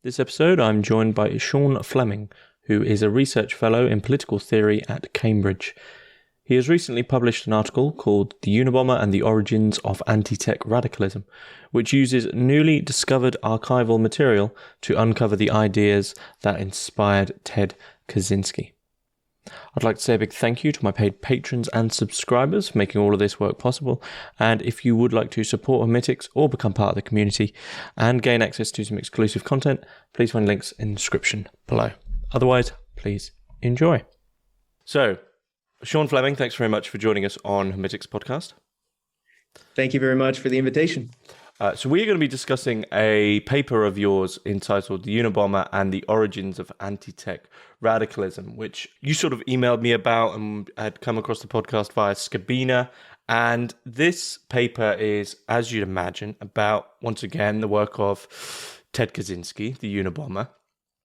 This episode, I'm joined by Sean Fleming, who is a research fellow in political theory at Cambridge. He has recently published an article called The Unabomber and the Origins of Anti-Tech Radicalism, which uses newly discovered archival material to uncover the ideas that inspired Ted Kaczynski. I'd like to say a big thank you to my paid patrons and subscribers for making all of this work possible. And if you would like to support Hermitix or become part of the community and gain access to some exclusive content, please find links in the description below. Otherwise, please enjoy. So, Sean Fleming, thanks very much for joining us on Hermitix podcast. Thank you very much for the invitation. So we're going to be discussing a paper of yours entitled The Unabomber and the Origins of Anti-Tech Radicalism, which you sort of emailed me about and had come across the podcast via Scabina. And this paper is, as you'd imagine, about, once again, the work of Ted Kaczynski, the Unabomber.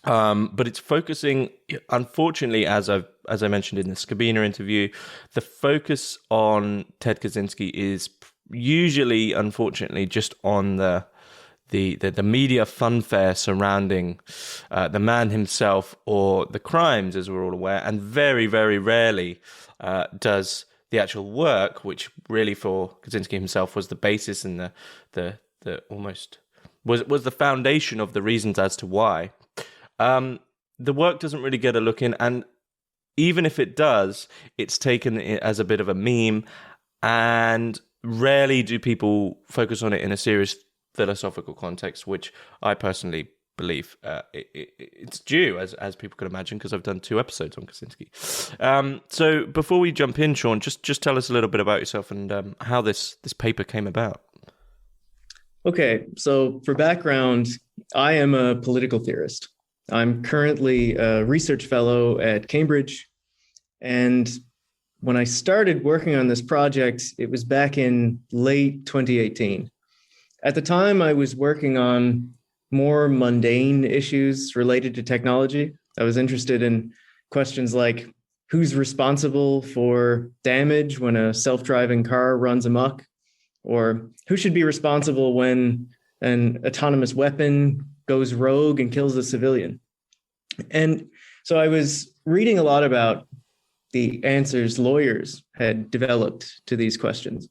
But it's focusing, unfortunately, as I mentioned in the Scabina interview, the focus on Ted Kaczynski is usually, unfortunately, just on the media funfair surrounding the man himself or the crimes, as we're all aware, and very, very rarely does the actual work, which really for Kaczynski himself was the basis and the almost was the foundation of the reasons as to why. The work doesn't really get a look in, and even if it does, it's taken as a bit of a meme, and rarely do people focus on it in a serious philosophical context, which I personally believe it's due, as people can imagine, because I've done 2 episodes on Kaczynski. So before we jump in, Sean, just tell us a little bit about yourself and how this paper came about. Okay, so for background, I am a political theorist. I'm currently a research fellow at Cambridge, and when I started working on this project, it was back in late 2018. At the time, I was working on more mundane issues related to technology. I was interested in questions like who's responsible for damage when a self-driving car runs amok, or who should be responsible when an autonomous weapon goes rogue and kills a civilian. And so I was reading a lot about the answers lawyers had developed to these questions.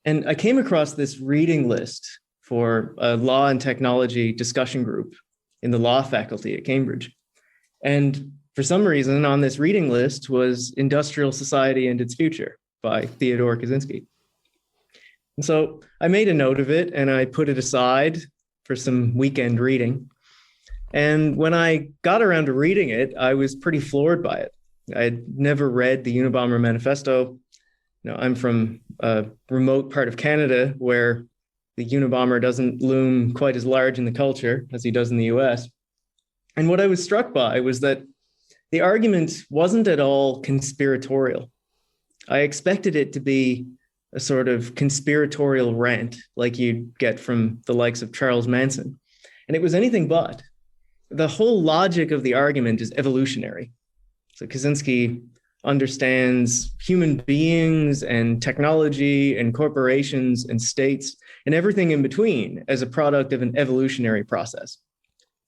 And I came across this reading list for a law and technology discussion group in the law faculty at Cambridge. And for some reason on this reading list was Industrial Society and Its Future by Theodore Kaczynski. And so I made a note of it and I put it aside for some weekend reading. And when I got around to reading it, I was pretty floored by it. I had never read the Unabomber Manifesto. I'm from a remote part of Canada where the Unabomber doesn't loom quite as large in the culture as he does in the US. And what I was struck by was that the argument wasn't at all conspiratorial. I expected it to be a sort of conspiratorial rant like you'd get from the likes of Charles Manson. And it was anything but. The whole logic of the argument is evolutionary. So Kaczynski understands human beings and technology and corporations and states and everything in between as a product of an evolutionary process.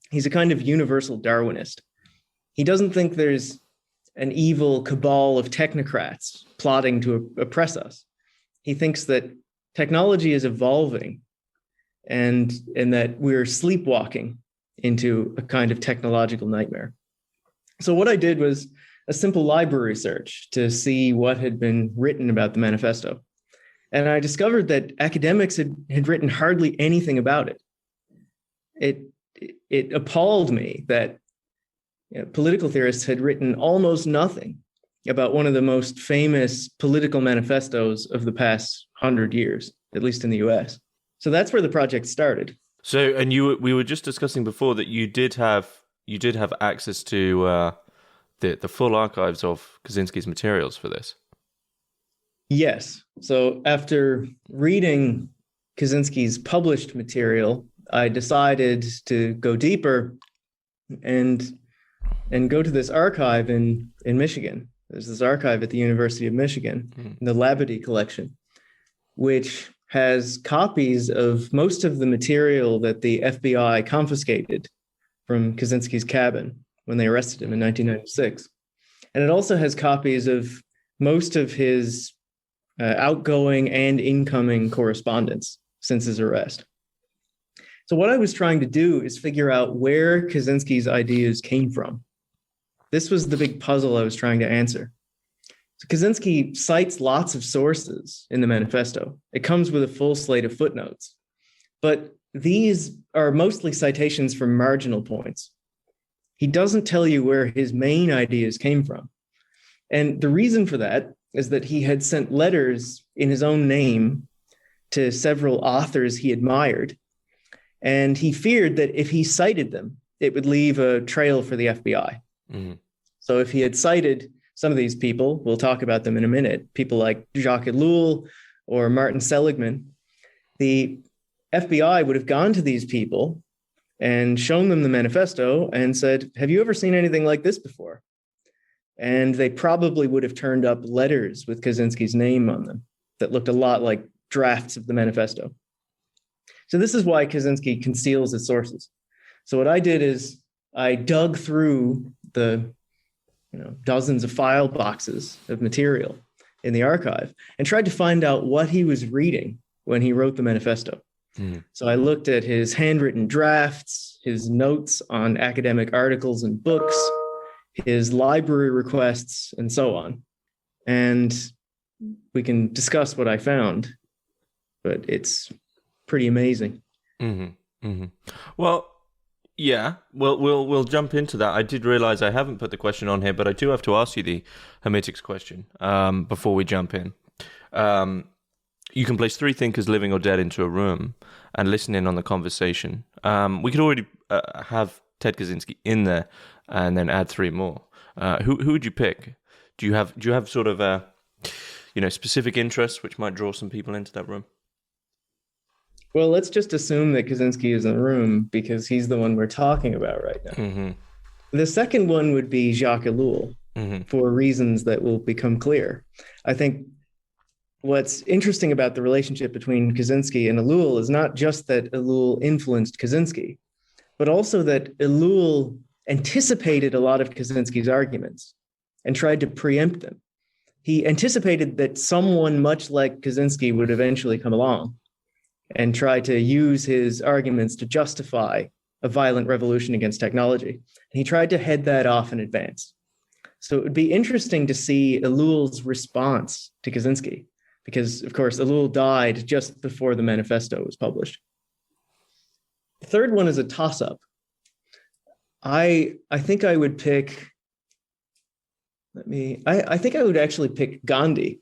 He's a kind of universal Darwinist. He doesn't think there's an evil cabal of technocrats plotting to oppress us. He thinks that technology is evolving and that we're sleepwalking into a kind of technological nightmare. So what I did was a simple library search to see what had been written about the manifesto. And I discovered that academics had written hardly anything about it. It appalled me that political theorists had written almost nothing about one of the most famous political manifestos of the past 100 years, at least in the US. So that's where the project started. So, and we were just discussing before that you did have access to the full archives of Kaczynski's materials for this. Yes. So after reading Kaczynski's published material, I decided to go deeper and go to this archive in Michigan. There's this archive at the University of Michigan, the Levity Collection, which has copies of most of the material that the FBI confiscated from Kaczynski's cabin when they arrested him in 1996. And it also has copies of most of his outgoing and incoming correspondence since his arrest. So what I was trying to do is figure out where Kaczynski's ideas came from. This was the big puzzle I was trying to answer. So Kaczynski cites lots of sources in the manifesto. It comes with a full slate of footnotes, but these are mostly citations from marginal points. He doesn't tell you where his main ideas came from. And the reason for that is that he had sent letters in his own name to several authors he admired, and he feared that if he cited them, it would leave a trail for the FBI. Mm-hmm. So if he had cited some of these people, we'll talk about them in a minute, people like Jacques Ellul or Martin Seligman, the FBI would have gone to these people and shown them the manifesto and said, have you ever seen anything like this before? And they probably would have turned up letters with Kaczynski's name on them that looked a lot like drafts of the manifesto. So this is why Kaczynski conceals his sources. So what I did is I dug through the dozens of file boxes of material in the archive and tried to find out what he was reading when he wrote the manifesto. Mm. So I looked at his handwritten drafts, his notes on academic articles and books, his library requests, and so on. And we can discuss what I found, but it's pretty amazing. Mm-hmm. Mm-hmm. Well, yeah, we'll jump into that. I did realize I haven't put the question on here, but I do have to ask you the Hermitix question before we jump in. You can place 3 thinkers, living or dead, into a room and listen in on the conversation. We could already have Ted Kaczynski in there, and then add 3 more. Who would you pick? Do you have sort of a specific interests which might draw some people into that room? Well, let's just assume that Kaczynski is in the room because he's the one we're talking about right now. Mm-hmm. The second one would be Jacques Ellul, mm-hmm. for reasons that will become clear. I think what's interesting about the relationship between Kaczynski and Ellul is not just that Ellul influenced Kaczynski, but also that Ellul anticipated a lot of Kaczynski's arguments and tried to preempt them. He anticipated that someone much like Kaczynski would eventually come along and try to use his arguments to justify a violent revolution against technology. And he tried to head that off in advance. So it would be interesting to see Ellul's response to Kaczynski, because, of course, Ellul died just before the manifesto was published. The third one is a toss-up. I think I would pick, I think I would actually pick Gandhi,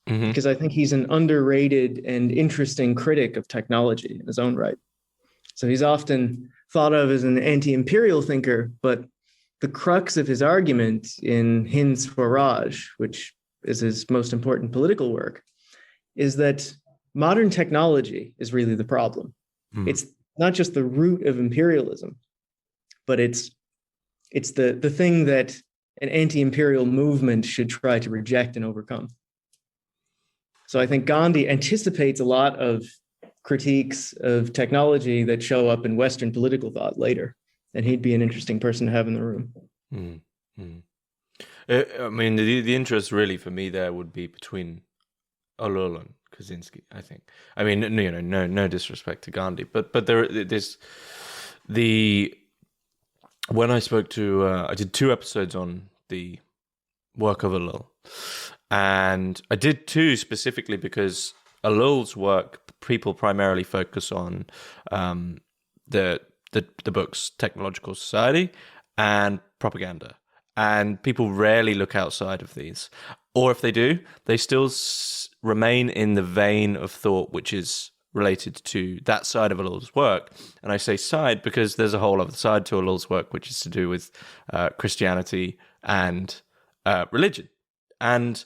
mm-hmm. because I think he's an underrated and interesting critic of technology in his own right. So he's often thought of as an anti-imperial thinker, but the crux of his argument in Hind Swaraj, which is his most important political work, is that modern technology is really the problem. Mm. It's not just the root of imperialism, but it's the thing that an anti-imperial movement should try to reject and overcome. So I think Gandhi anticipates a lot of critiques of technology that show up in Western political thought later, and he'd be an interesting person to have in the room. Mm-hmm. I mean, the interest really for me there would be between Ellul and Kaczynski, I think. I mean, no disrespect to Gandhi, but there's the when I spoke to I did 2 episodes on the work of Ellul, and I did 2 specifically because Ellul's work, people primarily focus on the books Technological Society and Propaganda, and people rarely look outside of these, or if they do, they still remain in the vein of thought which is related to that side of Ellul's work. And I say side because there's a whole other side to Ellul's work, which is to do with Christianity and religion. And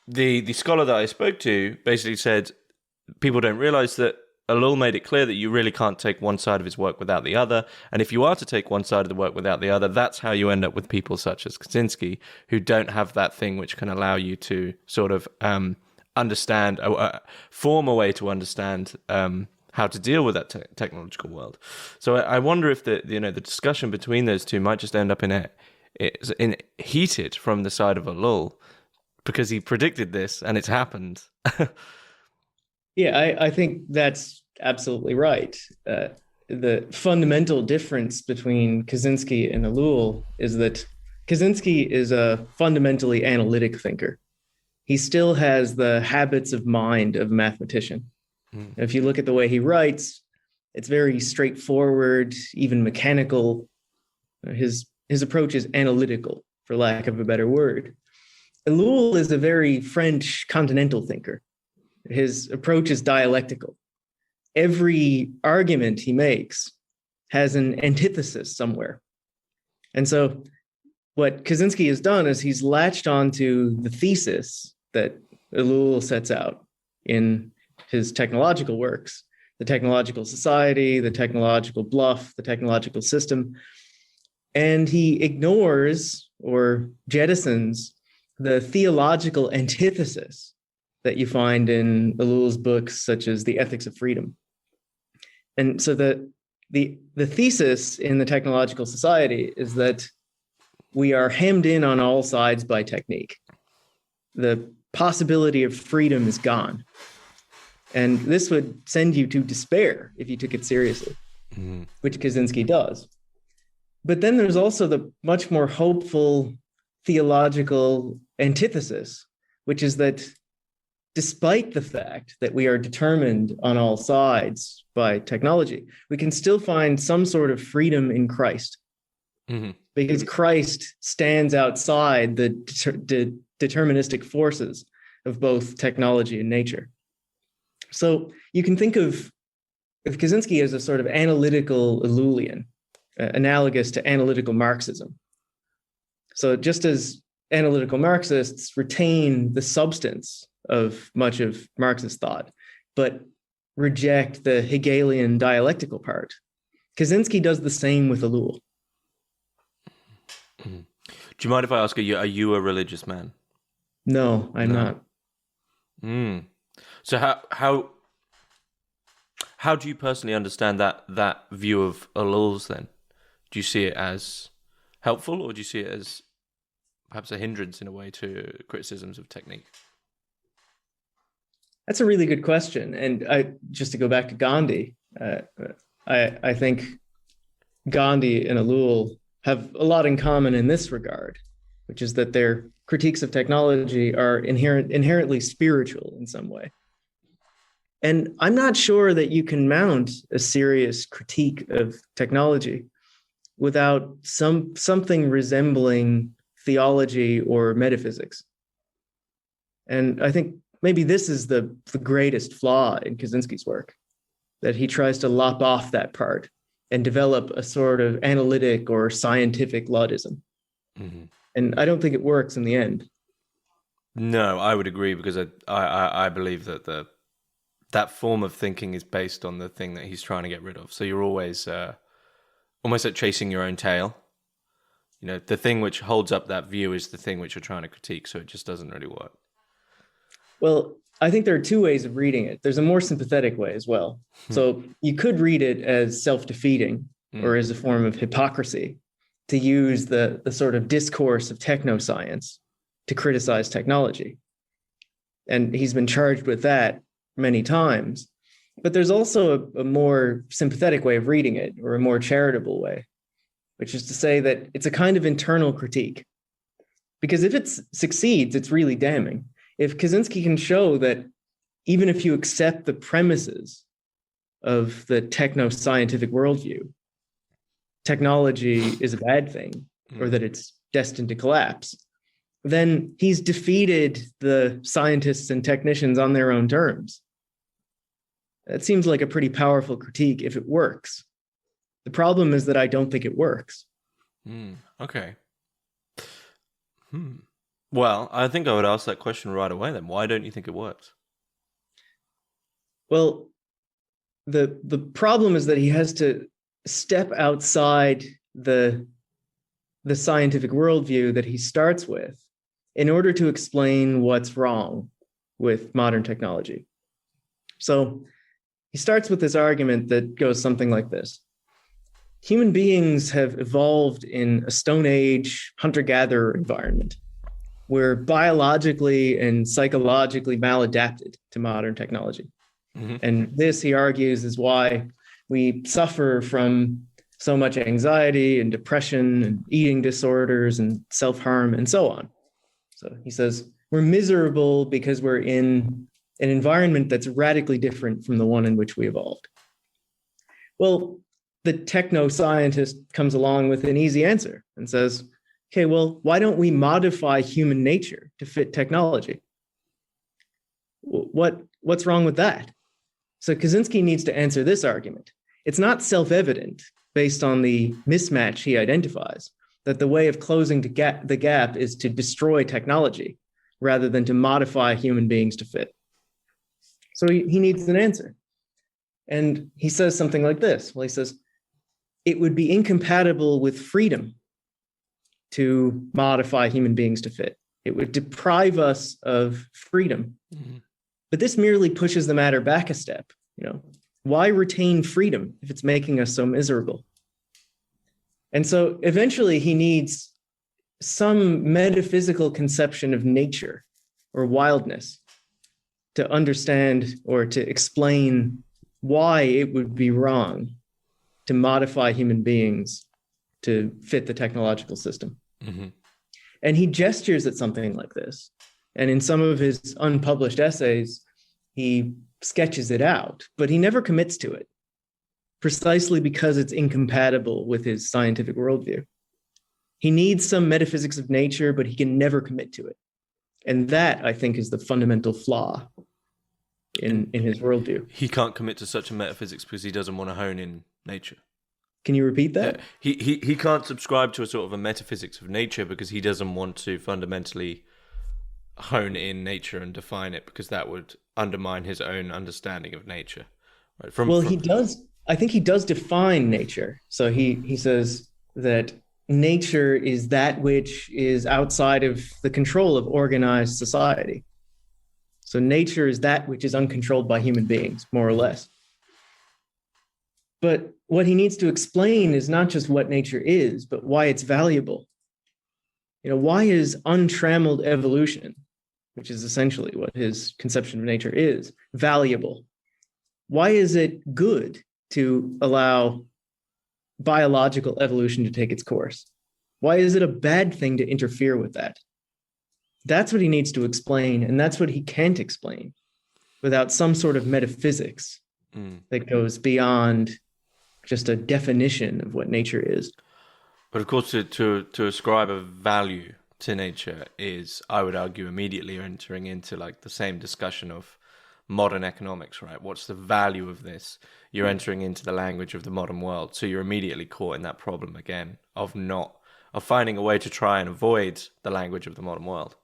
the scholar that I spoke to basically said people don't realize that Ellul made it clear that you really can't take one side of his work without the other. And if you are to take one side of the work without the other, that's how you end up with people such as Kaczynski, who don't have that thing which can allow you to sort of understand, form a way to understand how to deal with that technological world. So I wonder if the discussion between those two might just end up in heated from the side of Ellul, because he predicted this and it's happened. Yeah, I think that's absolutely right. The fundamental difference between Kaczynski and Ellul is that Kaczynski is a fundamentally analytic thinker. He still has the habits of mind of a mathematician. If you look at the way he writes, it's very straightforward, even mechanical. His approach is analytical, for lack of a better word. Ellul is a very French continental thinker. His approach is dialectical. Every argument he makes has an antithesis somewhere. And so what Kaczynski has done is he's latched onto the thesis that Ellul sets out in his technological works, the technological society, the technological bluff, the technological system, and he ignores or jettisons the theological antithesis that you find in Ellul's books, such as The Ethics of Freedom. And so the thesis in the technological society is that we are hemmed in on all sides by technique. The possibility of freedom is gone. And this would send you to despair if you took it seriously, which Kaczynski does. But then there's also the much more hopeful theological antithesis, which is that despite the fact that we are determined on all sides by technology, we can still find some sort of freedom in Christ. Because Christ stands outside the deterministic forces of both technology and nature. So you can think of Kaczynski as a sort of analytical Ellulian, analogous to analytical Marxism. So just as analytical Marxists retain the substance of much of Marxist thought, but reject the Hegelian dialectical part, Kaczynski does the same with Ellul. Do you mind if I ask, are you a religious man? No, I'm not. So how do you personally understand that view of Ellul's then? Do you see it as helpful, or do you see it as perhaps a hindrance in a way to criticisms of technique? That's a really good question. And just to go back to Gandhi, I think Gandhi and Ellul have a lot in common in this regard, which is that their critiques of technology are inherently spiritual in some way. And I'm not sure that you can mount a serious critique of technology without something resembling theology or metaphysics. And I think maybe this is the greatest flaw in Kaczynski's work, that he tries to lop off that part and develop a sort of analytic or scientific Luddism. And I don't think it works in the end. No, I would agree, because I believe that that form of thinking is based on the thing that he's trying to get rid of. So you're always almost like chasing your own tail. You know, the thing which holds up that view is the thing which you're trying to critique, so it just doesn't really work. Well, I think there are two ways of reading it. There's a more sympathetic way as well. So you could read it as self-defeating or as a form of hypocrisy, to use the sort of discourse of technoscience to criticize technology. And he's been charged with that many times. But there's also a more sympathetic way of reading it, or a more charitable way, which is to say that it's a kind of internal critique. Because if it succeeds, it's really damning. If Kaczynski can show that even if you accept the premises of the techno-scientific worldview, technology is a bad thing, or that it's destined to collapse, then he's defeated the scientists and technicians on their own terms. That seems like a pretty powerful critique if it works. The problem is that I don't think it works. Okay. Well, I think I would ask that question right away then. Why don't you think it works? Well, the problem is that he has to step outside the scientific worldview that he starts with in order to explain what's wrong with modern technology. So he starts with this argument that goes something like this. Human beings have evolved in a Stone Age hunter-gatherer environment. We're biologically and psychologically maladapted to modern technology. Mm-hmm. And this, he argues, is why we suffer from so much anxiety and depression and eating disorders and self-harm and so on. So he says, we're miserable because we're in an environment that's radically different from the one in which we evolved. Well, the techno-scientist comes along with an easy answer and says, okay, well, why don't we modify human nature to fit technology? What's wrong with that? So Kaczynski needs to answer this argument. It's not self-evident, based on the mismatch he identifies, that the way of closing the gap is to destroy technology rather than to modify human beings to fit. So he needs an answer. And he says something like this. Well, he says, it would be incompatible with freedom to modify human beings to fit. It would deprive us of freedom. Mm-hmm. But this merely pushes the matter back a step. Why retain freedom if it's making us so miserable? And so eventually he needs some metaphysical conception of nature or wildness to understand or to explain why it would be wrong to modify human beings to fit the technological system. Mm-hmm. And he gestures at something like this. And in some of his unpublished essays, he sketches it out, but he never commits to it, precisely because it's incompatible with his scientific worldview. He needs some metaphysics of nature, but he can never commit to it. And that, I think, is the fundamental flaw in his worldview. He can't commit to such a metaphysics because he doesn't want to hone in nature. Can you repeat that? Yeah. He can't subscribe to a sort of a metaphysics of nature because he doesn't want to fundamentally hone in nature and define it, because that would undermine his own understanding of nature. Right? He does. I think he does define nature. So he says that nature is that which is outside of the control of organized society. So nature is that which is uncontrolled by human beings, more or less. But what he needs to explain is not just what nature is, but why it's valuable. Why is untrammeled evolution, which is essentially what his conception of nature is, valuable? Why is it good to allow biological evolution to take its course? Why is it a bad thing to interfere with that? That's what he needs to explain, and that's what he can't explain without some sort of metaphysics that goes beyond just a definition of what nature is. But of course, to ascribe a value to nature is, I would argue, immediately entering into like the same discussion of modern economics, right? What's the value of this? You're entering into the language of the modern world. So you're immediately caught in that problem again of finding a way to try and avoid the language of the modern world.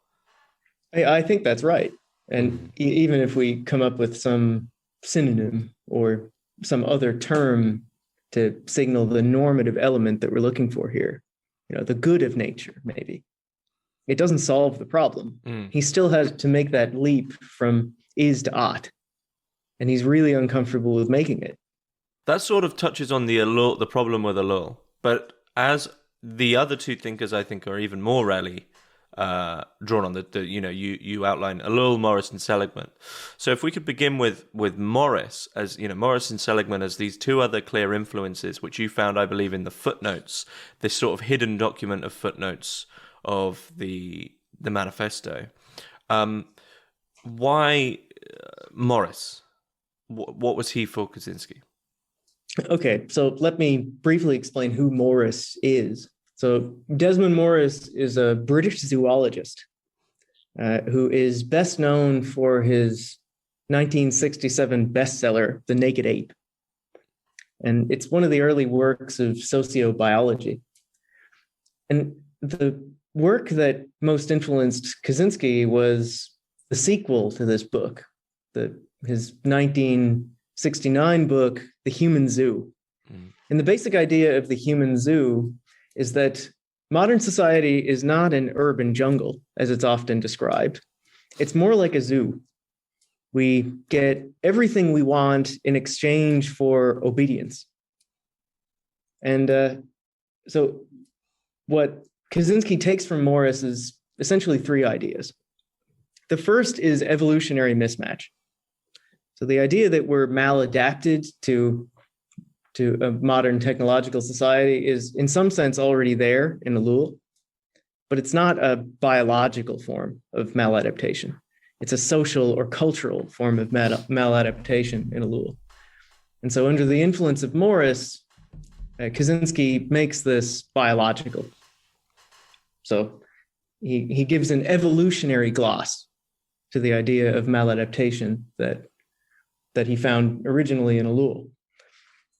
I think that's right. And even if we come up with some synonym or some other term to signal the normative element that we're looking for here, the good of nature, maybe, it doesn't solve the problem. He still has to make that leap from is to ought. And he's really uncomfortable with making it. That sort of touches on the problem with Ellul. But as the other two thinkers, I think, are even more rarely drawn on you outline Ellul, Morris, and Seligman. So if we could begin with Morris, as Morris and Seligman as these two other clear influences, which you found, I believe, in the footnotes, this sort of hidden document of footnotes of the manifesto. Why Morris? What was he for Kaczynski? Okay, so let me briefly explain who Morris is. So Desmond Morris is a British zoologist who is best known for his 1967 bestseller, The Naked Ape. And it's one of the early works of sociobiology. And the work that most influenced Kaczynski was the sequel to this book, his 1969 book, The Human Zoo. And the basic idea of the human zoo is that modern society is not an urban jungle, as it's often described. It's more like a zoo. We get everything we want in exchange for obedience. And so what Kaczynski takes from Morris is essentially three ideas. The first is evolutionary mismatch. So the idea that we're maladapted to a modern technological society is in some sense already there in Ellul, but it's not a biological form of maladaptation. It's a social or cultural form of maladaptation in Ellul. And so under the influence of Morris, Kaczynski makes this biological. So he gives an evolutionary gloss to the idea of maladaptation that he found originally in Ellul.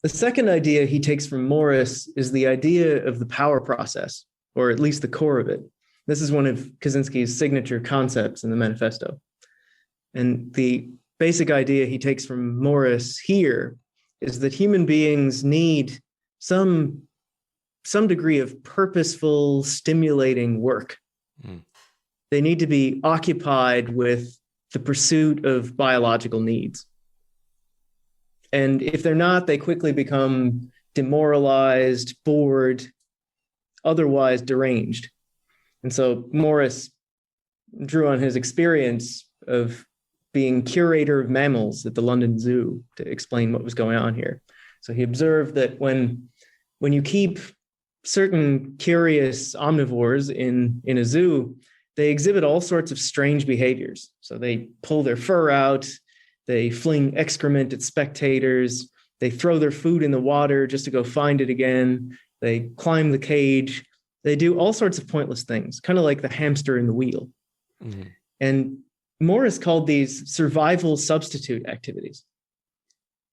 The second idea he takes from Morris is the idea of the power process, or at least the core of it. This is one of Kaczynski's signature concepts in the manifesto. And the basic idea he takes from Morris here is that human beings need some degree of purposeful, stimulating work. They need to be occupied with the pursuit of biological needs. And if they're not, they quickly become demoralized, bored, otherwise deranged. And so Morris drew on his experience of being curator of mammals at the London Zoo to explain what was going on here. So he observed that when you keep certain curious omnivores in a zoo, they exhibit all sorts of strange behaviors. So they pull their fur out, they fling excrement at spectators, they throw their food in the water just to go find it again, they climb the cage, they do all sorts of pointless things, kind of like the hamster in the wheel. Mm-hmm. And Morris called these survival substitute activities.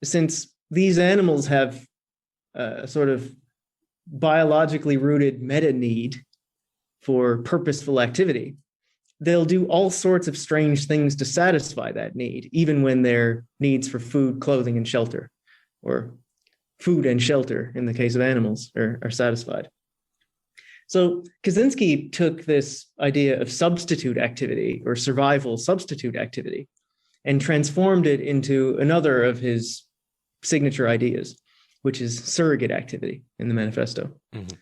Since these animals have a sort of biologically rooted meta need for purposeful activity, they'll do all sorts of strange things to satisfy that need, even when their needs for food, clothing, and shelter, or food and shelter in the case of animals, are satisfied. So Kaczynski took this idea of substitute activity or survival substitute activity and transformed it into another of his signature ideas, which is surrogate activity in the manifesto. Mm-hmm.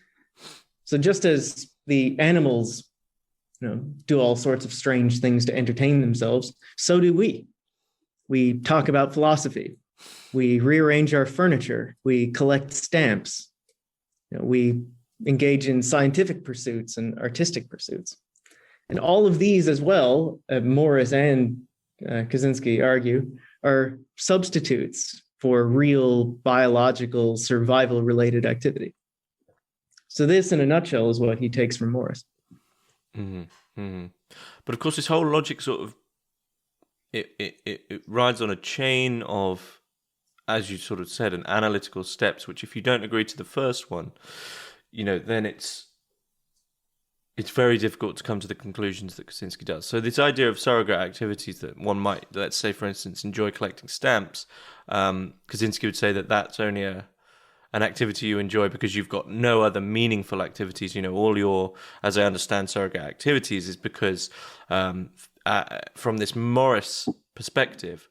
So just as the animals do all sorts of strange things to entertain themselves, so do we. We talk about philosophy. We rearrange our furniture. We collect stamps. We engage in scientific pursuits and artistic pursuits. And all of these as well, Morris and Kaczynski argue, are substitutes for real biological survival-related activity. So this, in a nutshell, is what he takes from Morris. Mm-hmm. Mm-hmm. But of course, this whole logic sort of it rides on a chain of, as you sort of said, an analytical steps. Which, if you don't agree to the first one, then it's very difficult to come to the conclusions that Kaczynski does. So this idea of surrogate activities that one might, let's say, for instance, enjoy collecting stamps, Kaczynski would say that that's only an activity you enjoy because you've got no other meaningful activities. All your, as I understand, surrogate activities is because from this Morris perspective,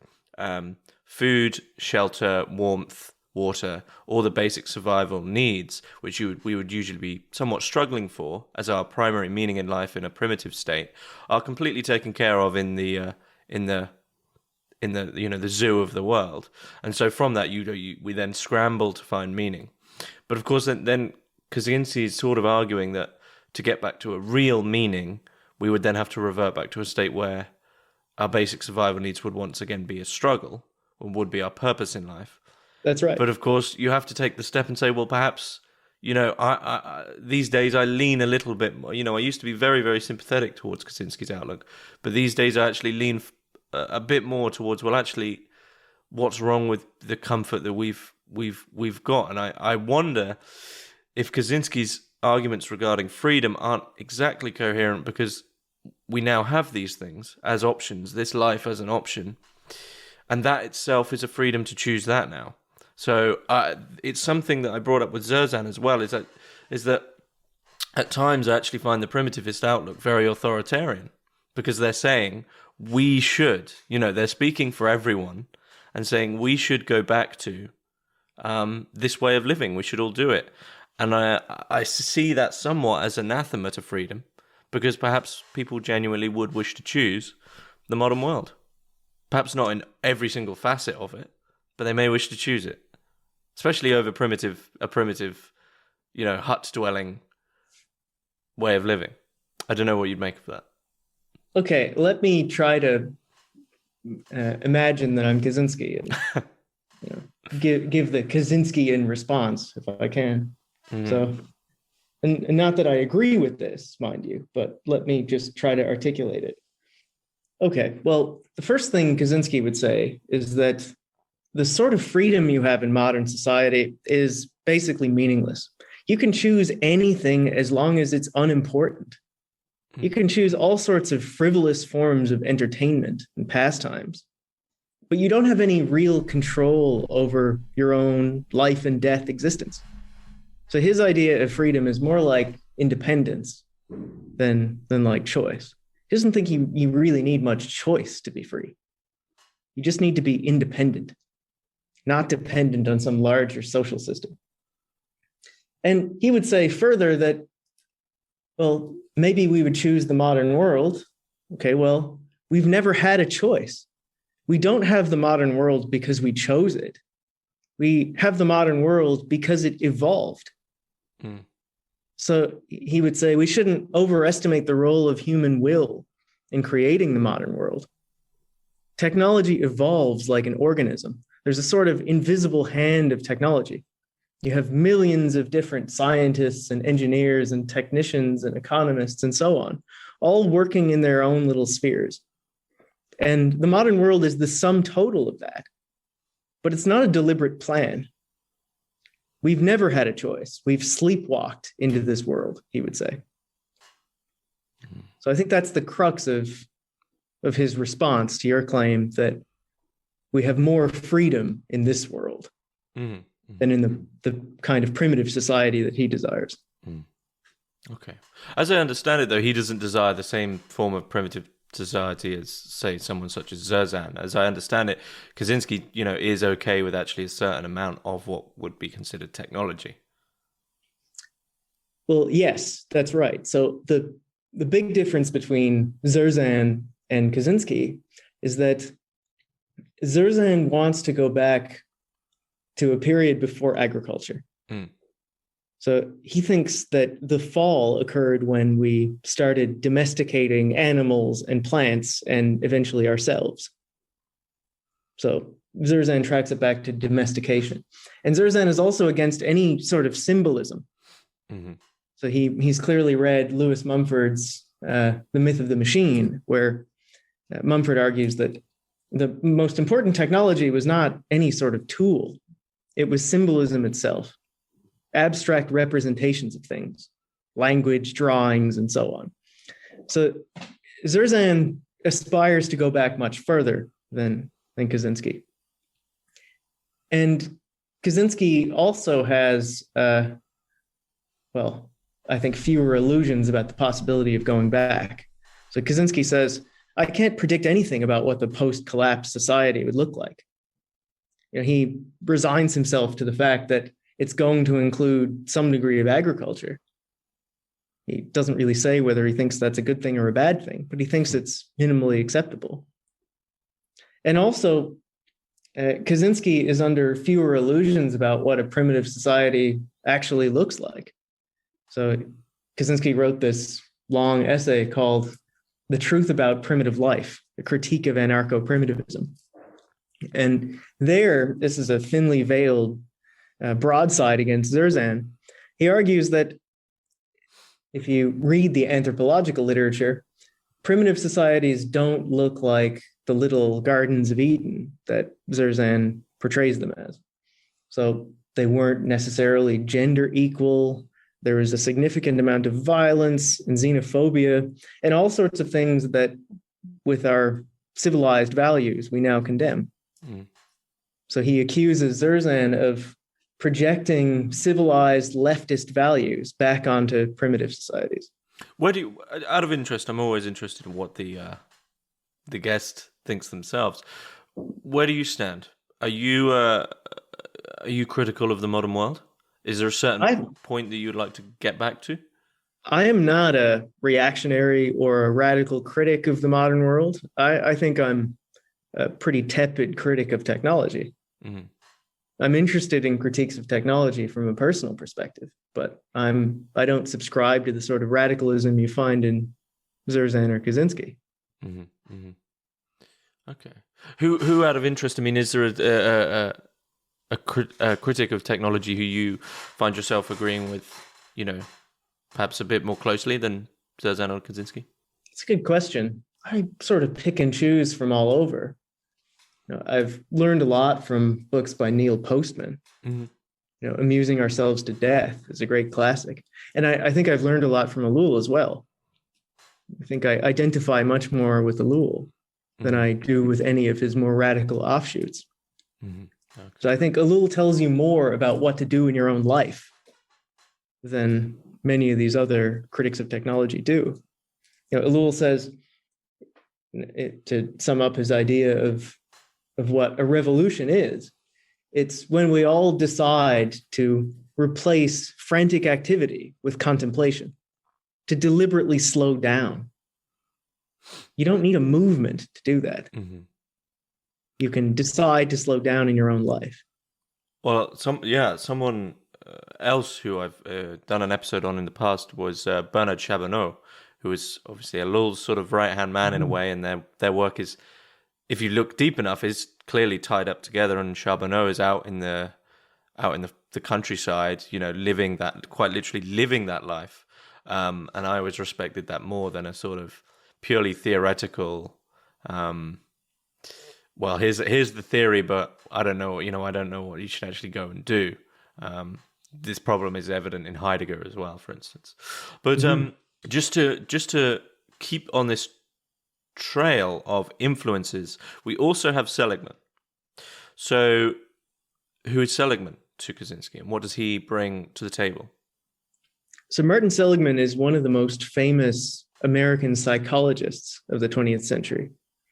food, shelter, warmth, water, all the basic survival needs, which we would usually be somewhat struggling for as our primary meaning in life in a primitive state, are completely taken care of in the the zoo of the world. And so from that, we then scramble to find meaning. But of course, then Kaczynski is sort of arguing that to get back to a real meaning, we would then have to revert back to a state where our basic survival needs would once again be a struggle, or would be our purpose in life. That's right. But of course, you have to take the step and say, well, perhaps, I these days I lean a little bit more. I used to be very, very sympathetic towards Kaczynski's outlook, but these days I actually lean a bit more towards, well, actually, what's wrong with the comfort that we've got? And I wonder if Kaczynski's arguments regarding freedom aren't exactly coherent because we now have these things as options, this life as an option, and that itself is a freedom to choose that now. So it's something that I brought up with Zerzan as well, is that at times I actually find the primitivist outlook very authoritarian, because they're saying, we should, they're speaking for everyone and saying we should go back to this way of living. We should all do it. And I see that somewhat as anathema to freedom, because perhaps people genuinely would wish to choose the modern world. Perhaps not in every single facet of it, but they may wish to choose it, especially over a primitive, hut-dwelling way of living. I don't know what you'd make of that. Okay, let me try to imagine that I'm Kaczynski and give the Kaczynskian response if I can. Mm-hmm. So, and not that I agree with this, mind you, but let me just try to articulate it. Okay, well, the first thing Kaczynski would say is that the sort of freedom you have in modern society is basically meaningless. You can choose anything as long as it's unimportant. You can choose all sorts of frivolous forms of entertainment and pastimes, but you don't have any real control over your own life and death existence. So his idea of freedom is more like independence than like choice. He doesn't think you really need much choice to be free. You just need to be independent, not dependent on some larger social system. And he would say further that, well, maybe we would choose the modern world. Okay, well, we've never had a choice. We don't have the modern world because we chose it. We have the modern world because it evolved. Mm. So he would say we shouldn't overestimate the role of human will in creating the modern world. Technology evolves like an organism. There's a sort of invisible hand of technology. You have millions of different scientists and engineers and technicians and economists and so on, all working in their own little spheres. And the modern world is the sum total of that. But it's not a deliberate plan. We've never had a choice. We've sleepwalked into this world, he would say. So I think that's the crux of his response to your claim that we have more freedom in this world. Mm-hmm. Than in the kind of primitive society that he desires. Okay. As I understand it, though, he doesn't desire the same form of primitive society as, say, someone such as Zerzan. As I understand it, Kaczynski, is okay with actually a certain amount of what would be considered technology. Well, yes, that's right. So the big difference between Zerzan and Kaczynski is that Zerzan wants to go back to a period before agriculture. Mm. So he thinks that the fall occurred when we started domesticating animals and plants and eventually ourselves. So Zerzan tracks it back to domestication. And Zerzan is also against any sort of symbolism. Mm-hmm. So he's clearly read Lewis Mumford's The Myth of the Machine, where Mumford argues that the most important technology was not any sort of tool. It was symbolism itself, abstract representations of things, language, drawings, and so on. So Zerzan aspires to go back much further than Kaczynski. And Kaczynski also has, I think fewer illusions about the possibility of going back. So Kaczynski says, I can't predict anything about what the post-collapse society would look like. He resigns himself to the fact that it's going to include some degree of agriculture. He doesn't really say whether he thinks that's a good thing or a bad thing, but he thinks it's minimally acceptable. And also, Kaczynski is under fewer illusions about what a primitive society actually looks like. So Kaczynski wrote this long essay called The Truth About Primitive Life, a critique of anarcho-primitivism. And there, this is a thinly veiled broadside against Zerzan. He argues that if you read the anthropological literature, primitive societies don't look like the little gardens of Eden that Zerzan portrays them as. So they weren't necessarily gender equal. There was a significant amount of violence and xenophobia and all sorts of things that, with our civilized values, we now condemn. Mm. So he accuses Zerzan of projecting civilized leftist values back onto primitive societies. Where do you, out of interest, I'm always interested in what the the guest thinks themselves. Where do you stand? Are you critical of the modern world? Is there a certain point that you'd like to get back to? I am not a reactionary or a radical critic of the modern world. I think I'm a pretty tepid critic of technology. Mm-hmm. I'm interested in critiques of technology from a personal perspective, but I don't subscribe to the sort of radicalism you find in Zerzan or Kaczynski. Mm-hmm. Mm-hmm. Okay. Who out of interest? I mean, is there a critic of technology who you find yourself agreeing with, perhaps a bit more closely than Zerzan or Kaczynski? It's a good question. I sort of pick and choose from all over. I've learned a lot from books by Neil Postman. Mm-hmm. Amusing Ourselves to Death is a great classic. And I think I've learned a lot from Ellul as well. I think I identify much more with Ellul than I do with any of his more radical offshoots. Mm-hmm. Okay. So I think Ellul tells you more about what to do in your own life than many of these other critics of technology do. Ellul says, to sum up his idea of what a revolution is, it's when we all decide to replace frantic activity with contemplation, to deliberately slow down. You don't need a movement to do that. Mm-hmm. You can decide to slow down in your own life. Well, someone else who I've done an episode on in the past was Bernard Chabonneau, who is obviously Ellul's sort of right-hand man in a way, and their work is, if you look deep enough, is clearly tied up together. And Charbonneau is out in the countryside, living that, quite literally living that life. And I always respected that more than a sort of purely theoretical. Well, here's the theory, but I don't know. I don't know what you should actually go and do. This problem is evident in Heidegger as well, for instance. But just to keep on this trail of influences, we also have Seligman. So, who is Seligman to Kaczynski, and what does he bring to the table? So, Martin Seligman is one of the most famous American psychologists of the 20th century.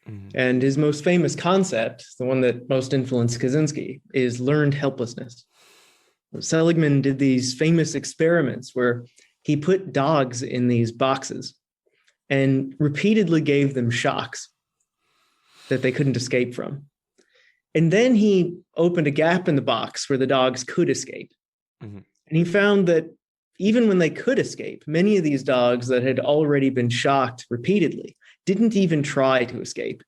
Mm-hmm. And his most famous concept, the one that most influenced Kaczynski, is learned helplessness. Seligman did these famous experiments where he put dogs in these boxes and repeatedly gave them shocks that they couldn't escape from. And then he opened a gap in the box where the dogs could escape. Mm-hmm. And he found that even when they could escape, many of these dogs that had already been shocked repeatedly didn't even try to escape.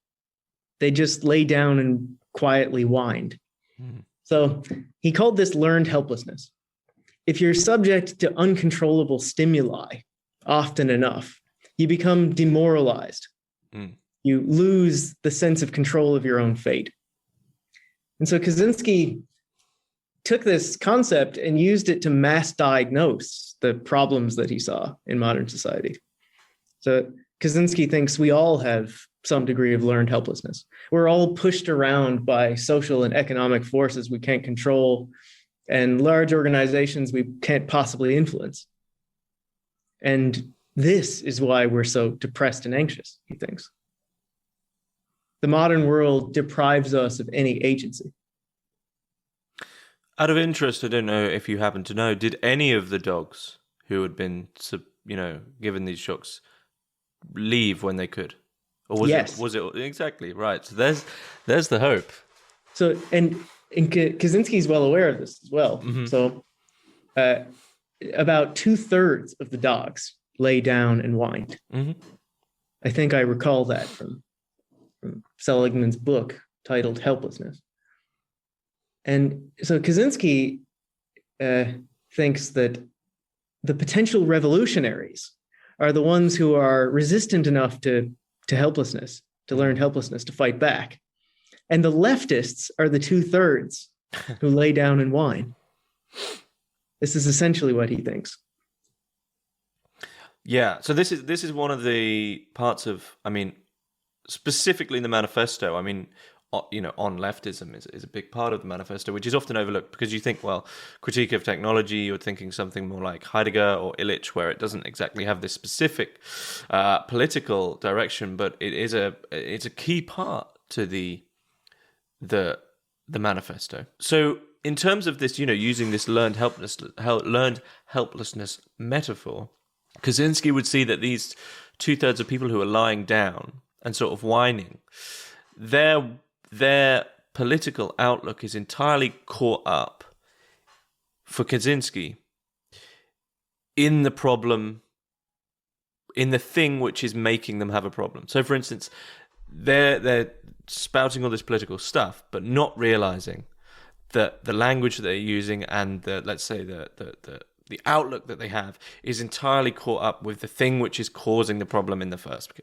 They just lay down and quietly whined. Mm-hmm. So he called this learned helplessness. If you're subject to uncontrollable stimuli often enough, you become demoralized. Mm. You lose the sense of control of your own fate. And so Kaczynski took this concept and used it to mass diagnose the problems that he saw in modern society. So Kaczynski thinks we all have some degree of learned helplessness. We're all pushed around by social and economic forces we can't control and large organizations we can't possibly influence. And this is why we're so depressed and anxious, he thinks. The modern world deprives us of any agency. Out of interest, I don't know if you happen to know, did any of the dogs who had been, given these shocks leave when they could? Or was it exactly right? So there's the hope. So and Kaczynski's well aware of this as well. Mm-hmm. So about 2/3 of the dogs lay down and whined. Mm-hmm. I think I recall that from Seligman's book titled Helplessness. And so Kaczynski thinks that the potential revolutionaries are the ones who are resistant enough to helplessness, to learn helplessness, to fight back. And the leftists are the 2/3 who lay down and whine. This is essentially what he thinks. Yeah. So this is one of the parts of, specifically in the manifesto. on leftism is a big part of the manifesto, which is often overlooked because you think, well, critique of technology, you're thinking something more like Heidegger or Illich, where it doesn't exactly have this specific political direction, but it's a key part to the manifesto. So in terms of this, using this learned helplessness metaphor, Kaczynski would see that these 2/3 of people who are lying down and sort of whining, their political outlook is entirely caught up, for Kaczynski, in the problem, in the thing which is making them have a problem. So, for instance, they're spouting all this political stuff, but not realizing that the language that they're using and the outlook that they have is entirely caught up with the thing which is causing the problem in the first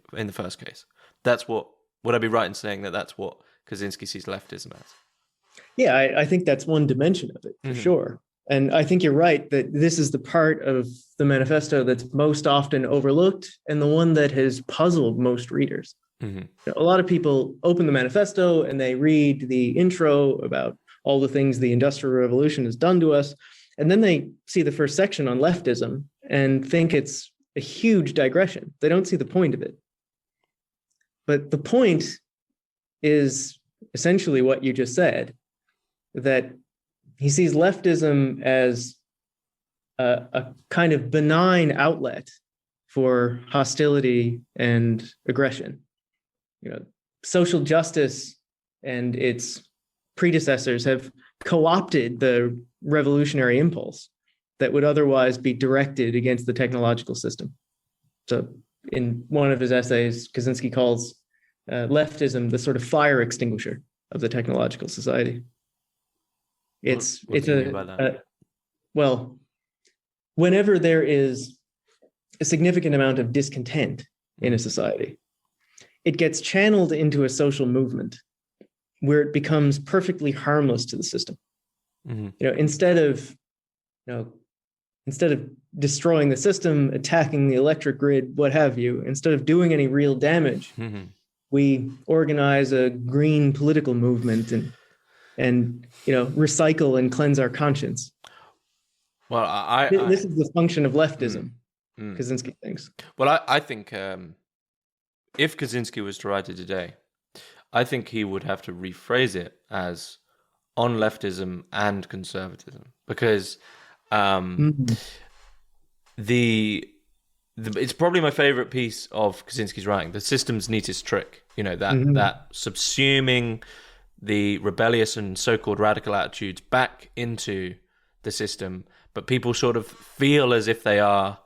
case. That's what. Would I be right in saying that that's what Kaczynski sees leftism as? Yeah, I think that's one dimension of it, for sure. And I think you're right that this is the part of the manifesto that's most often overlooked and the one that has puzzled most readers. A lot of people open the manifesto and they read the intro about all the things the Industrial Revolution has done to us, and then they see the first section on leftism and think it's a huge digression. They don't see the point of it. But the point is essentially what you just said, that he sees leftism as a kind of benign outlet for hostility and aggression. Social justice and its predecessors have co-opted the revolutionary impulse that would otherwise be directed against the technological system. So in one of his essays, Kaczynski calls leftism the sort of fire extinguisher of the technological society. What do you mean by that? Well, whenever there is a significant amount of discontent in a society, it gets channeled into a social movement where it becomes perfectly harmless to the system. Instead of destroying the system, attacking the electric grid, what have you, instead of doing any real damage, we organize a green political movement and recycle and cleanse our conscience. Well, this is the function of leftism, Kaczynski thinks. Well, I think if Kaczynski was to write it today, I think he would have to rephrase it as on leftism and conservatism, because it's probably my favorite piece of Kaczynski's writing, the system's neatest trick. That subsuming the rebellious and so-called radical attitudes back into the system, but people sort of feel as if they are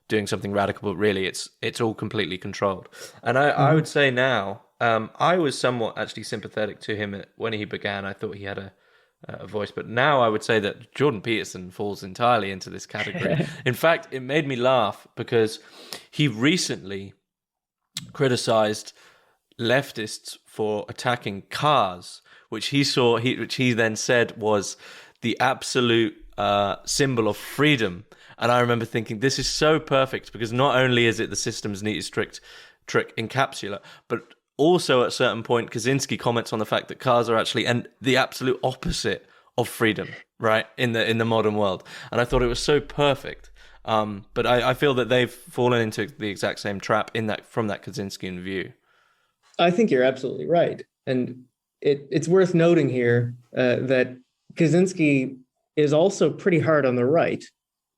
doing something radical, but really it's all completely controlled. And I would say now, I was somewhat actually sympathetic to him when he began. I thought he had a voice, but now I would say that Jordan Peterson falls entirely into this category. In fact, it made me laugh because he recently criticized leftists for attacking cars, which he then said was the absolute symbol of freedom. And I remember thinking, this is so perfect, because not only is it the system's neatest trick encapsula, but also at a certain point, Kaczynski comments on the fact that cars are actually the absolute opposite of freedom, right, in the modern world. And I thought it was so perfect. But I feel that they've fallen into the exact same trap from that Kaczynskian view. I think you're absolutely right. And it's worth noting here that Kaczynski is also pretty hard on the right.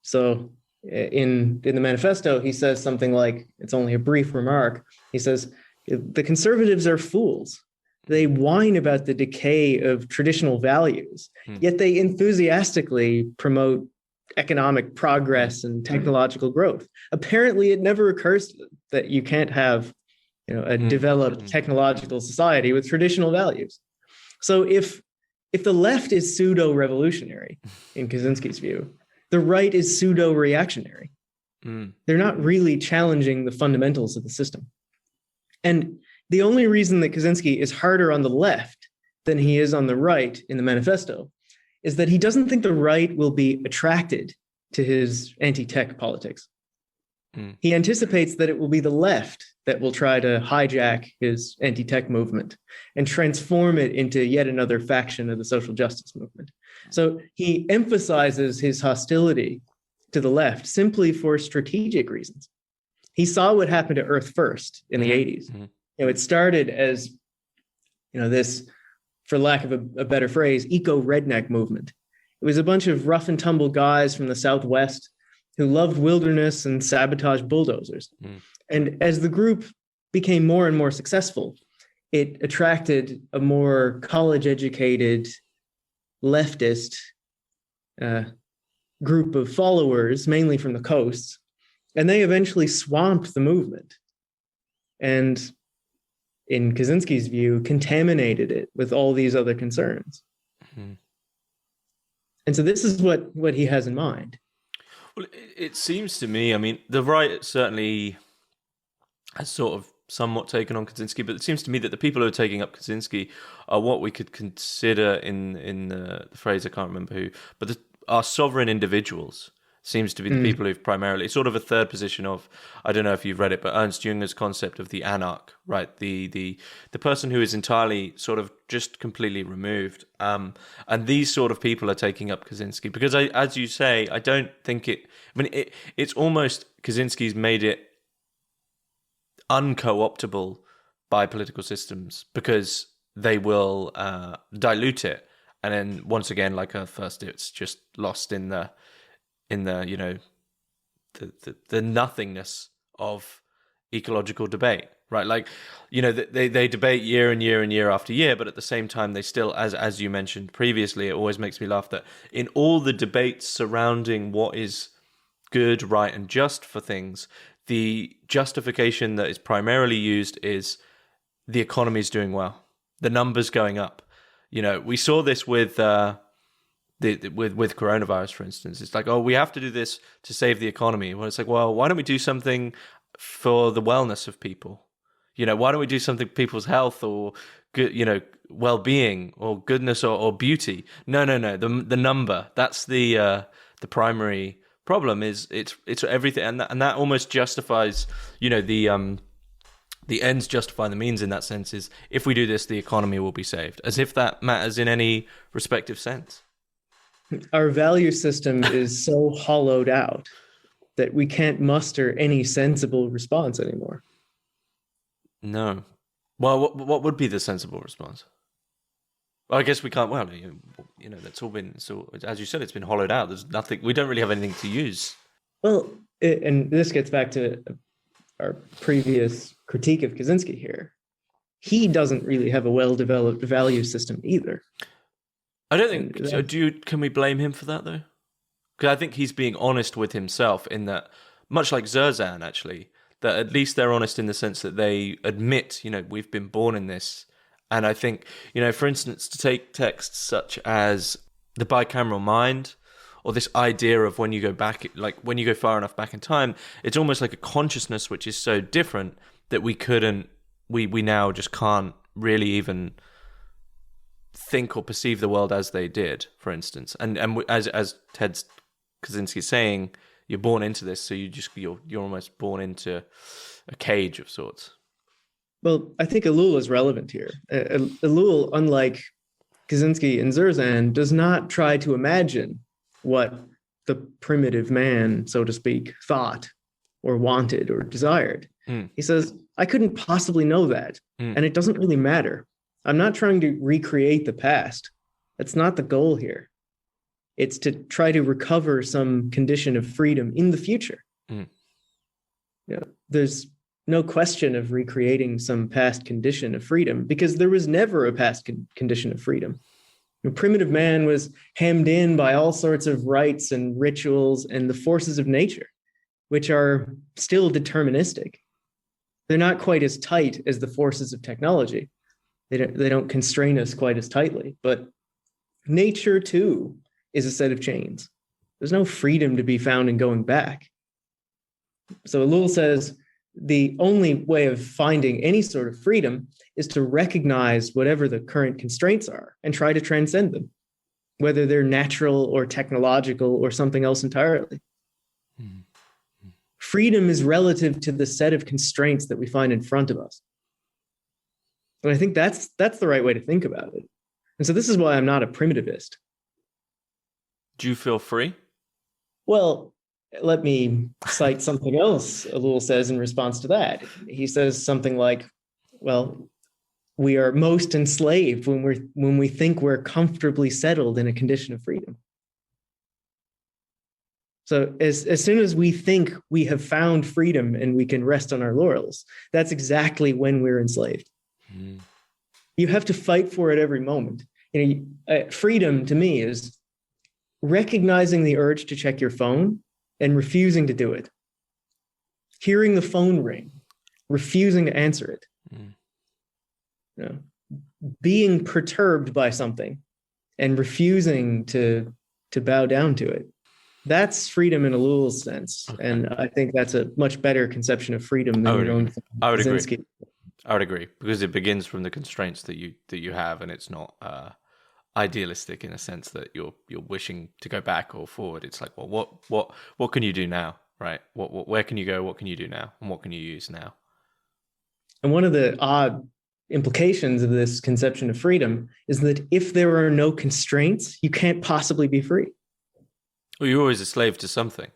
So in the manifesto, he says something like, it's only a brief remark, he says, the conservatives are fools. They whine about the decay of traditional values, yet they enthusiastically promote economic progress and technological growth. Apparently, it never occurs to them that you can't have a developed technological society with traditional values. So if the left is pseudo-revolutionary, in Kaczynski's view, the right is pseudo-reactionary. They're not really challenging the fundamentals of the system. And the only reason that Kaczynski is harder on the left than he is on the right in the manifesto is that he doesn't think the right will be attracted to his anti-tech politics. He anticipates that it will be the left that will try to hijack his anti-tech movement and transform it into yet another faction of the social justice movement. So he emphasizes his hostility to the left simply for strategic reasons. He saw what happened to Earth First in the 80s. It started as, this, for lack of a better phrase, eco-redneck movement. It was a bunch of rough and tumble guys from the Southwest who loved wilderness and sabotaged bulldozers. And as the group became more and more successful, it attracted a more college-educated, leftist group of followers, mainly from the coasts, and they eventually swamped the movement. And in Kaczynski's view, contaminated it with all these other concerns. And so this is what he has in mind. Well, it seems to me, I mean, the right certainly has sort of somewhat taken on Kaczynski, but it seems to me that the people who are taking up Kaczynski are what we could consider in the phrase, I can't remember who, but are sovereign individuals. Seems to be the people who've primarily, sort of a third position of, I don't know if you've read it, but Ernst Junger's concept of the anarch, right? The person who is entirely sort of just completely removed. And these sort of people are taking up Kaczynski because, as you say, I don't think it's almost, Kaczynski's made it unco-optable by political systems because they will dilute it. And then once again, like Earth First, it's just lost in the the nothingness of ecological debate, right? Like, they debate year and year and year after year, but at the same time, they still, as you mentioned previously, it always makes me laugh that in all the debates surrounding what is good, right, and just for things, the justification that is primarily used is the economy is doing well, the numbers going up. We saw this with coronavirus, for instance. It's like, oh, we have to do this to save the economy. Well, it's like, well, why don't we do something for the wellness of people? Why don't we do something for people's health or good, well-being or goodness or beauty? No. The number, that's the primary problem. Is it's everything, and that almost justifies, the ends justify the means in that sense. Is if we do this, the economy will be saved, as if that matters in any respective sense. Our value system is so hollowed out that we can't muster any sensible response anymore. No. Well, what would be the sensible response? Well, I guess we can't. Well, that's all been. So, as you said, it's been hollowed out. There's nothing. We don't really have anything to use. Well, and this gets back to our previous critique of Kaczynski here. He doesn't really have a well-developed value system either. I don't think. Can we blame him for that though? Because I think he's being honest with himself in that, much like Zerzan, actually, that at least they're honest in the sense that they admit, we've been born in this. And I think, for instance, to take texts such as the bicameral mind, or this idea of when you go back, like when you go far enough back in time, it's almost like a consciousness which is so different that we now just can't really even think or perceive the world as they did, for instance. And as Ted Kaczynski is saying, you're born into this, so you're almost born into a cage of sorts. Well, I think Ellul is relevant here. Ellul, unlike Kaczynski and Zerzan, does not try to imagine what the primitive man, so to speak, thought or wanted or desired. He says, I couldn't possibly know that, and it doesn't really matter. I'm not trying to recreate the past. That's not the goal here. It's to try to recover some condition of freedom in the future. There's no question of recreating some past condition of freedom because there was never a past condition of freedom. Primitive man was hemmed in by all sorts of rites and rituals and the forces of nature, which are still deterministic. They're not quite as tight as the forces of technology. They don't constrain us quite as tightly, but nature too is a set of chains. There's no freedom to be found in going back. So Ellul says the only way of finding any sort of freedom is to recognize whatever the current constraints are and try to transcend them, whether they're natural or technological or something else entirely. freedom is relative to the set of constraints that we find in front of us. And I think that's the right way to think about it. And so this is why I'm not a primitivist. Do you feel free? Well, let me cite something else Ellul says in response to that. He says something like, well, we are most enslaved when we think we're comfortably settled in a condition of freedom. So as soon as we think we have found freedom and we can rest on our laurels, that's exactly when we're enslaved. Mm. You have to fight for it every moment. Freedom to me is recognizing the urge to check your phone and refusing to do it. Hearing the phone ring, refusing to answer it. Mm. Being perturbed by something and refusing to bow down to it. That's freedom in Ellul's sense. Okay. And I think that's a much better conception of freedom than your own. I would agree. I would agree, because it begins from the constraints that you have, and it's not idealistic in a sense that you're wishing to go back or forward. It's like, well, what can you do now, right? Where can you go? What can you do now? And what can you use now? And one of the odd implications of this conception of freedom is that if there are no constraints, you can't possibly be free. Well, you're always a slave to something.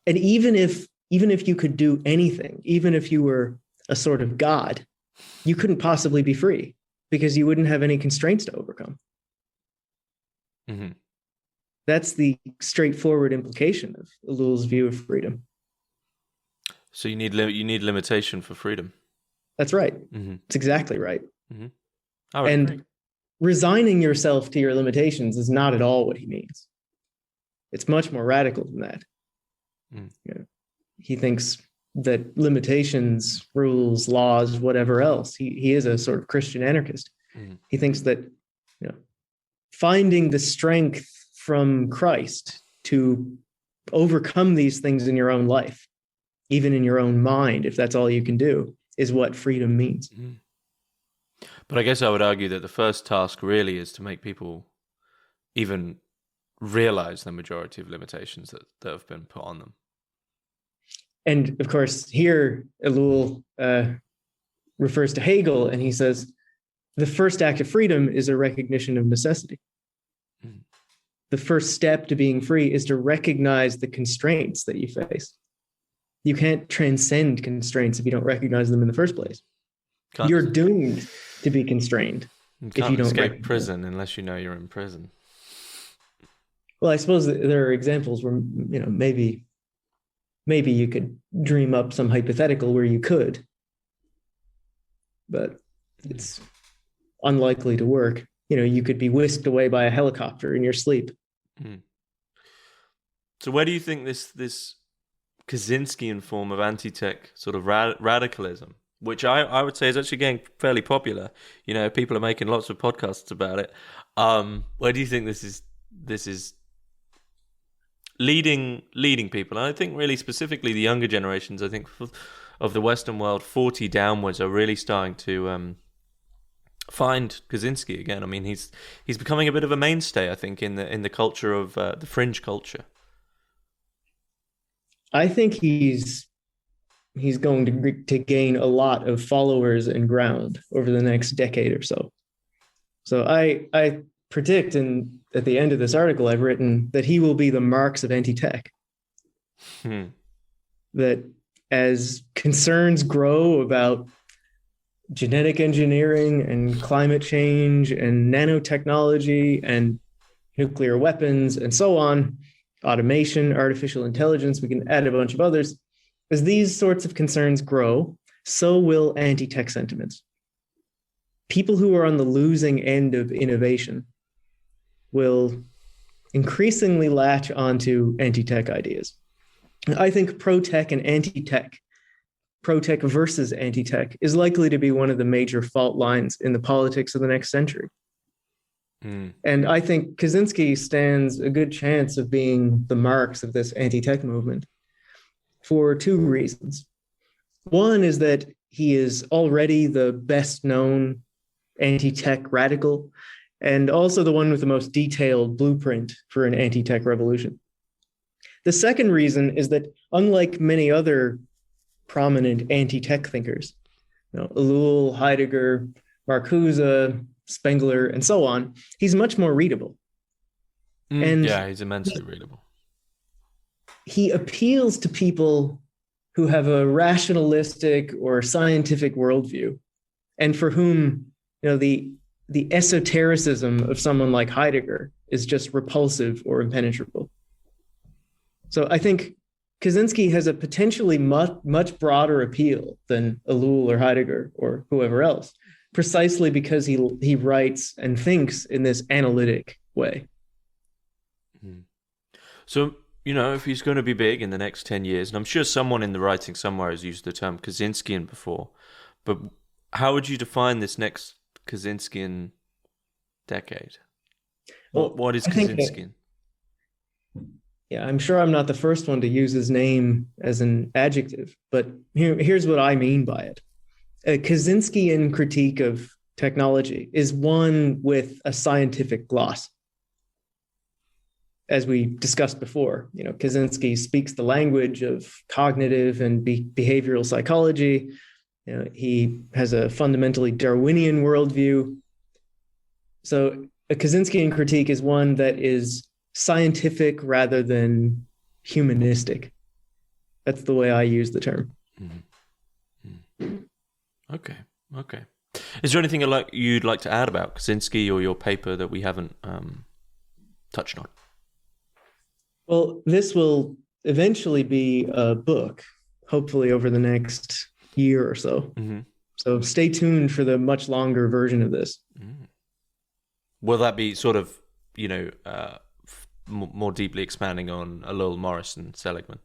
And even if you could do anything, even if you were a sort of God, you couldn't possibly be free because you wouldn't have any constraints to overcome. Mm-hmm. That's the straightforward implication of Ellul's view of freedom. So you need limitation for freedom. That's right. Mm-hmm. It's exactly right. Mm-hmm. And agree. Resigning yourself to your limitations is not at all what he means. It's much more radical than that. Mm. He thinks that limitations, rules, laws, whatever else, he is a sort of Christian anarchist. Mm. He thinks that finding the strength from Christ to overcome these things in your own life, even in your own mind, if that's all you can do, is what freedom means. Mm. But I guess I would argue that the first task really is to make people even realize the majority of limitations that have been put on them. And of course, here Ellul refers to Hegel, and he says, the first act of freedom is a recognition of necessity. Mm. The first step to being free is to recognize the constraints that you face. You can't transcend constraints if you don't recognize them in the first place. You're doomed to be constrained if you don't escape prison unless you know you're in prison. Well, I suppose there are examples where, maybe you could dream up some hypothetical where you could, but it's unlikely to work. You could be whisked away by a helicopter in your sleep. Mm. So where do you think this Kaczynskian form of anti-tech sort of radicalism, which I would say is actually getting fairly popular, people are making lots of podcasts about it. Where do you think this is leading people? And I think really specifically the younger generations, I think of the Western world, 40 downwards, are really starting to find Kaczynski again. I mean, he's becoming a bit of a mainstay, I think, in the culture of the fringe culture. I think he's going to gain a lot of followers and ground over the next decade or so. So I predict, and at the end of this article I've written, that he will be the Marx of anti-tech. That as concerns grow about genetic engineering and climate change and nanotechnology and nuclear weapons and so on, automation, artificial intelligence, we can add a bunch of others. As these sorts of concerns grow, so will anti-tech sentiments. People who are on the losing end of innovation will increasingly latch onto anti-tech ideas. I think pro-tech and anti-tech, pro-tech versus anti-tech, is likely to be one of the major fault lines in the politics of the next century. Mm. And I think Kaczynski stands a good chance of being the Marx of this anti-tech movement for two reasons. One is that he is already the best known anti-tech radical, and also the one with the most detailed blueprint for an anti-tech revolution. The second reason is that unlike many other prominent anti-tech thinkers, Ellul, Heidegger, Marcuse, Spengler, and so on, he's much more readable. Yeah, he's immensely readable. He appeals to people who have a rationalistic or scientific worldview, and for whom the esotericism of someone like Heidegger is just repulsive or impenetrable. So I think Kaczynski has a potentially much broader appeal than Ellul or Heidegger or whoever else, precisely because he writes and thinks in this analytic way. So, if he's going to be big in the next 10 years, and I'm sure someone in the writing somewhere has used the term Kaczynskian before, but how would you define this next Kaczynskian decade? What is Kaczynskian? Yeah, I'm sure I'm not the first one to use his name as an adjective, but here's what I mean by it. A Kaczynskian critique of technology is one with a scientific gloss. As we discussed before, Kaczynski speaks the language of cognitive and behavioral psychology. He has a fundamentally Darwinian worldview. So a Kaczynskian critique is one that is scientific rather than humanistic. That's the way I use the term. Okay. Is there anything you'd like to add about Kaczynski or your paper that we haven't touched on? Well, this will eventually be a book, hopefully over the next year or so. So stay tuned for the much longer version of this. Will that be sort of, more deeply expanding on Ellul, Morris, and Seligman?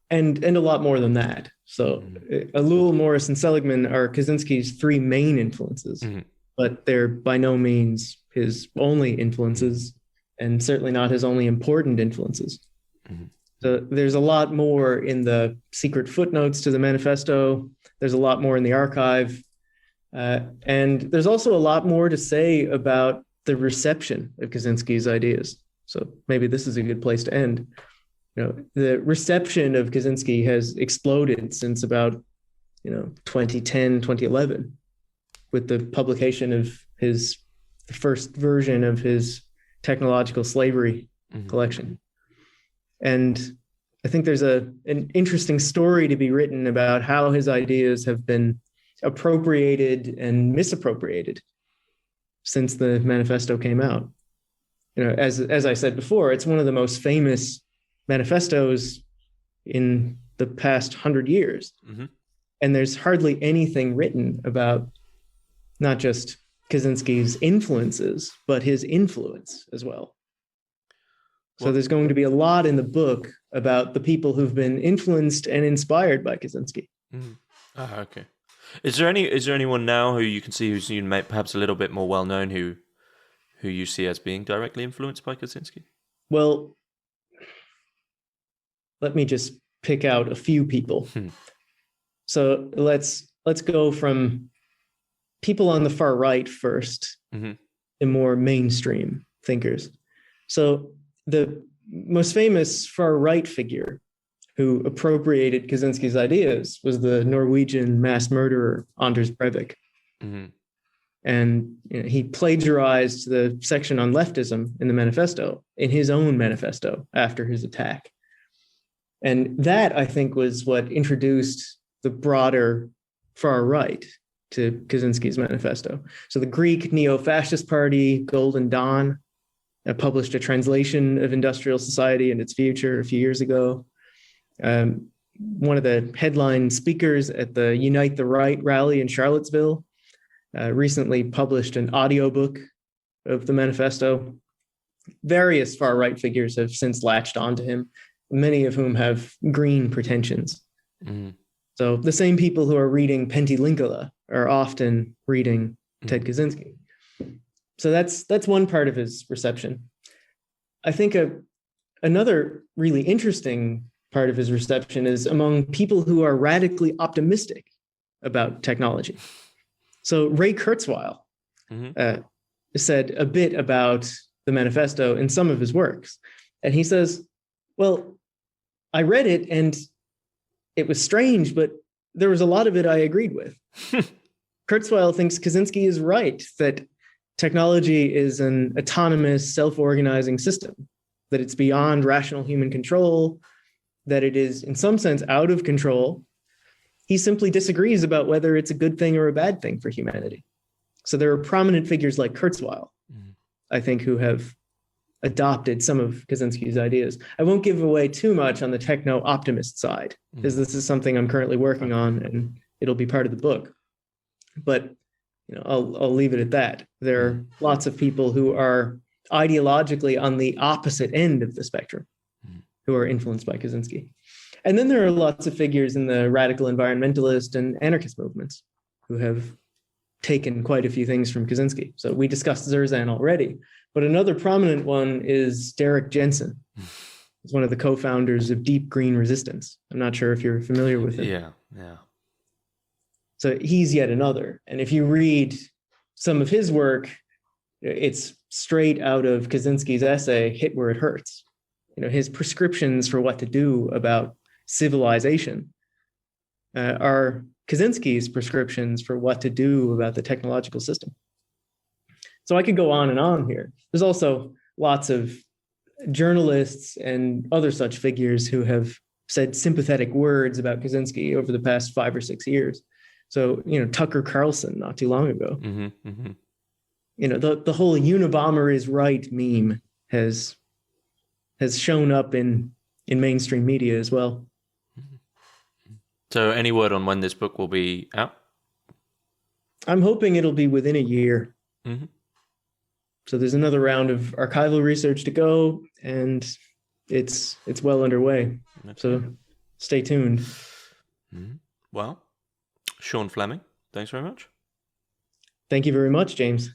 And a lot more than that. So Ellul, Morris, and Seligman are Kaczynski's three main influences, but they're by no means his only influences, and certainly not his only important influences. So there's a lot more in the secret footnotes to the manifesto. There's a lot more in the archive. And there's also a lot more to say about the reception of Kaczynski's ideas. So maybe this is a good place to end. The reception of Kaczynski has exploded since about 2010, 2011, with the publication of the first version of his technological slavery collection. And I think there's an interesting story to be written about how his ideas have been appropriated and misappropriated since the manifesto came out. As I said before, it's one of the most famous manifestos in the past 100 years. And there's hardly anything written about not just Kaczynski's influences, but his influence as well. So there's going to be a lot in the book about the people who've been influenced and inspired by Kaczynski. Okay. Is there anyone now who you can see who's perhaps a little bit more well known who you see as being directly influenced by Kaczynski? Well, let me just pick out a few people. So let's go from people on the far right first, the more mainstream thinkers. So the most famous far right figure who appropriated Kaczynski's ideas was the Norwegian mass murderer Anders Breivik. And he plagiarized the section on leftism in the manifesto, in his own manifesto after his attack. And that, I think, was what introduced the broader far right to Kaczynski's manifesto. So the Greek neo-fascist party, Golden Dawn, published a translation of Industrial Society and its Future a few years ago. One of the headline speakers at the Unite the Right rally in Charlottesville recently published an audiobook of the manifesto. Various far-right figures have since latched onto him, many of whom have green pretensions. So the same people who are reading Pentti Linkola are often reading Ted Kaczynski. So that's one part of his reception. I think another really interesting part of his reception is among people who are radically optimistic about technology. So Ray Kurzweil said a bit about the manifesto in some of his works. And he says, Well, I read it and it was strange, but there was a lot of it I agreed with. Kurzweil thinks Kaczynski is right, that technology is an autonomous, self-organizing system, that it's beyond rational human control, that it is in some sense out of control. He simply disagrees about whether it's a good thing or a bad thing for humanity. So there are prominent figures like Kurzweil, I think, who have adopted some of Kaczynski's ideas. I won't give away too much on the techno-optimist side, because this is something I'm currently working on, and it'll be part of the book. But I'll leave it at that. There are lots of people who are ideologically on the opposite end of the spectrum who are influenced by Kaczynski. And then there are lots of figures in the radical environmentalist and anarchist movements who have taken quite a few things from Kaczynski. So we discussed Zerzan already, but another prominent one is Derek Jensen. He's one of the co-founders of Deep Green Resistance. I'm not sure if you're familiar with him. Yeah. So he's yet another. And if you read some of his work, it's straight out of Kaczynski's essay, Hit Where It Hurts. His prescriptions for what to do about civilization are Kaczynski's prescriptions for what to do about the technological system. So I could go on and on here. There's also lots of journalists and other such figures who have said sympathetic words about Kaczynski over the past 5 or 6 years. So, Tucker Carlson not too long ago. The whole Unabomber is right meme has shown up in mainstream media as well. So any word on when this book will be out? I'm hoping it'll be within a year. So there's another round of archival research to go, and it's well underway. So stay tuned. Well, Sean Fleming, thanks very much. Thank you very much, James.